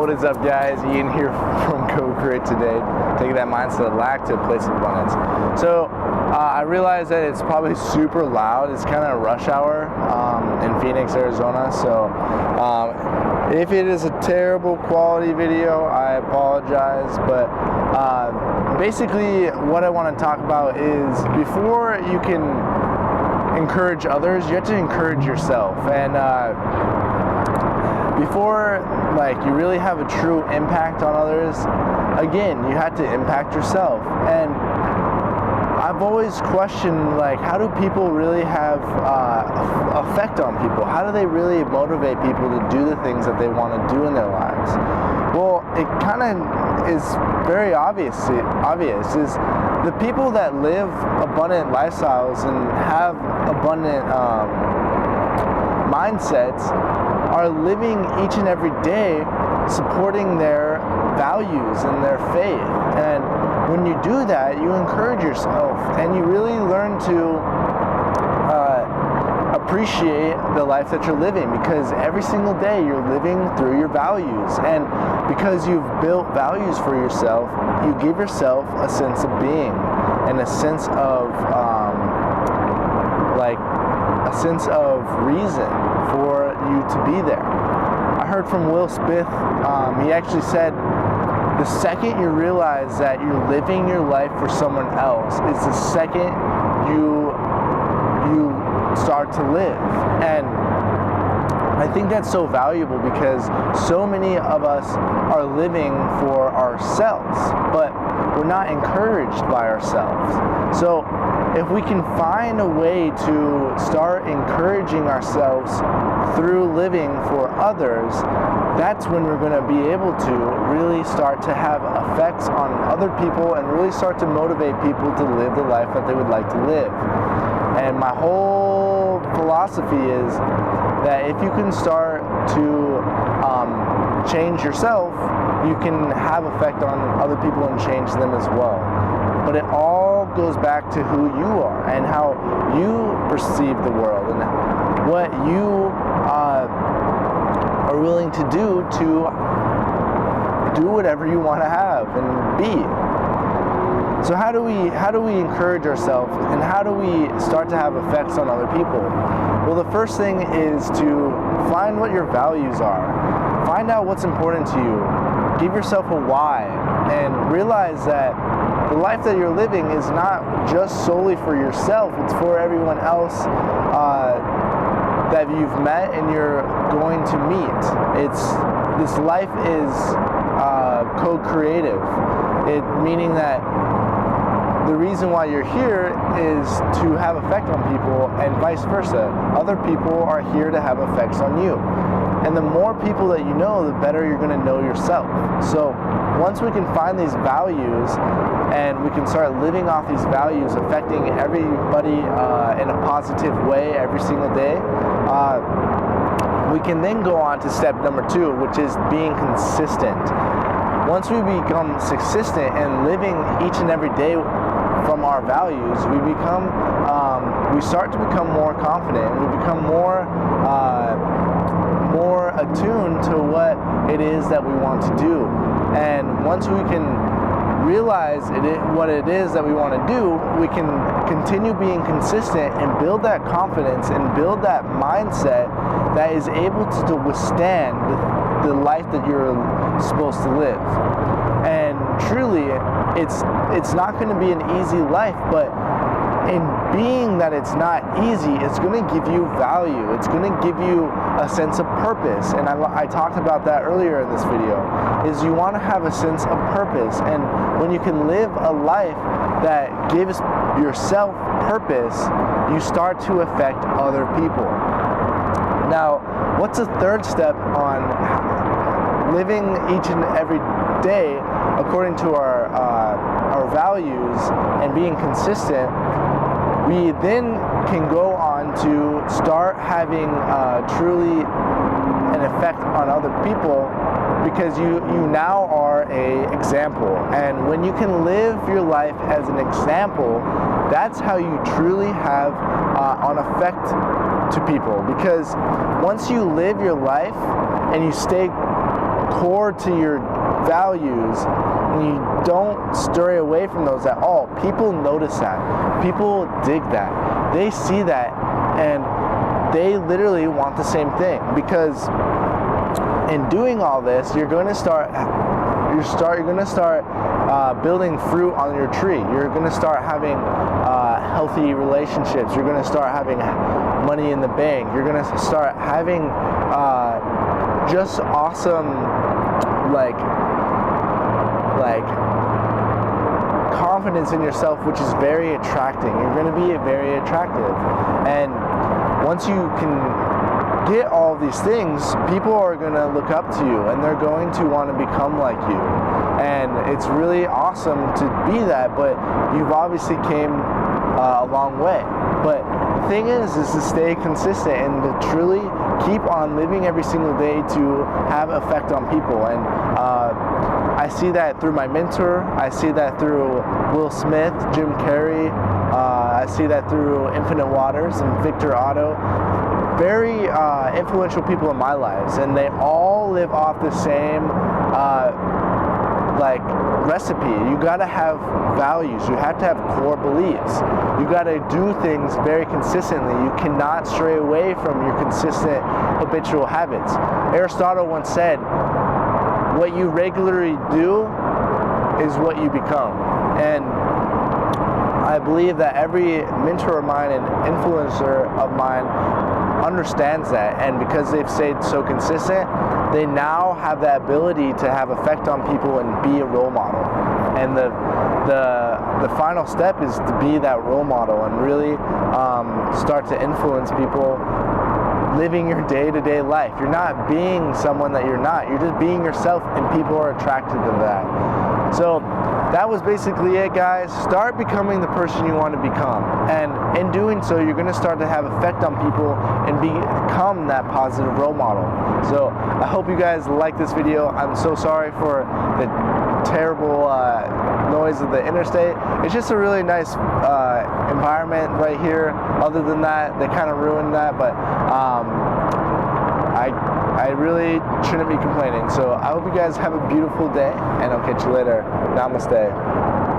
What is up, guys? Ian here from Cocreative It today, taking that mindset of lack to a place of abundance. So I realize that it's probably super loud. It's kind of rush hour in Phoenix, Arizona. So if it is a terrible quality video, I apologize. But basically, what I want to talk about is before you can encourage others, you have to encourage yourself. And before you really have a true impact on others, again, you have to impact yourself. And I've always questioned, how do people really have effect on people? How do they really motivate people to do the things that they want to do in their lives? Well, it kind of is very obvious is the people that live abundant lifestyles and have abundant mindsets are living each and every day supporting their values and their faith. And when you do that, you encourage yourself and you really learn to appreciate the life that you're living, because every single day you're living through your values. And because you've built values for yourself, you give yourself a sense of being and a sense of reason for you to be there. I heard from Will Smith, he actually said, the second you realize that you're living your life for someone else is the second you start to live. And I think that's so valuable, because so many of us are living for ourselves, but we're not encouraged by ourselves. So if we can find a way to start encouraging ourselves through living for others, that's when we're going to be able to really start to have effects on other people and really start to motivate people to live the life that they would like to live. And my whole philosophy is that if you can start to change yourself, you can have effect on other people and change them as well. But it all goes back to who you are and how you perceive the world and what you are willing to do whatever you want to have and be. So how do we encourage ourselves, and how do we start to have effects on other people? Well, the first thing is to find what your values are. Find out what's important to you. Give yourself a why, and realize that the life that you're living is not just solely for yourself, it's for everyone else that you've met and you're going to meet. This life is co-creative, meaning that the reason why you're here is to have effect on people, and vice versa. Other people are here to have effects on you. And the more people that you know, the better you're going to know yourself. So once we can find these values and we can start living off these values, affecting everybody in a positive way every single day, we can then go on to step number 2, which is being consistent. Once we become consistent and living each and every day from our values, we start to become more confident, and we become more attuned to what it is that we want to do. And once we can realize what it is that we want to do, we can continue being consistent and build that confidence and build that mindset that is able to withstand the life that you're supposed to live. And truly, it's not going to be an easy life, but in being that it's not easy, it's going to give you value. It's going to give you a sense of purpose. And I talked about that earlier in this video, is you want to have a sense of purpose. And when you can live a life that gives yourself purpose, you start to affect other people. Now, what's the third step on living each and every day according to our values and being consistent? We then can go on to start having truly an effect on other people, because you now are an example. And when you can live your life as an example, that's how you truly have an effect to people. Because once you live your life and you stay core to your values and you don't stray away from those at all, people notice that. People dig that. They see that and they literally want the same thing, because in doing all this, you're going to start building fruit on your tree. You're going to start having healthy relationships. You're going to start having money in the bank. You're going to start having just awesome like confidence in yourself, which is very attracting. You're going to be very attractive, and once you can get all of these things, people are going to look up to you and they're going to want to become like you. And it's really awesome to be that, but you've obviously came a long way. But the thing is to stay consistent and to truly keep on living every single day to have effect on people. And I see that through my mentor. I see that through Will Smith, Jim Carrey. I see that through Infinite Waters and Victor Otto. Very influential people in my lives, and they all live off the same recipe. You got to have values. You have to have core beliefs. You got to do things very consistently. You cannot stray away from your consistent habitual habits. Aristotle once said, what you regularly do is what you become. And I believe that every mentor of mine and influencer of mine understands that, and because they've stayed so consistent, they now have that ability to have effect on people and be a role model. And the final step is to be that role model and really start to influence people living your day-to-day life. You're not being someone that you're not. You're just being yourself, and people are attracted to that. So that was basically it, guys. Start becoming the person you want to become. And in doing so, you're going to start to have effect on people and become that positive role model. So I hope you guys like this video. I'm so sorry for the terrible noise of the interstate. It's just a really nice environment right here. Other than that, they kind of ruined that, but I really shouldn't be complaining. So I hope you guys have a beautiful day, and I'll catch you later. Namaste.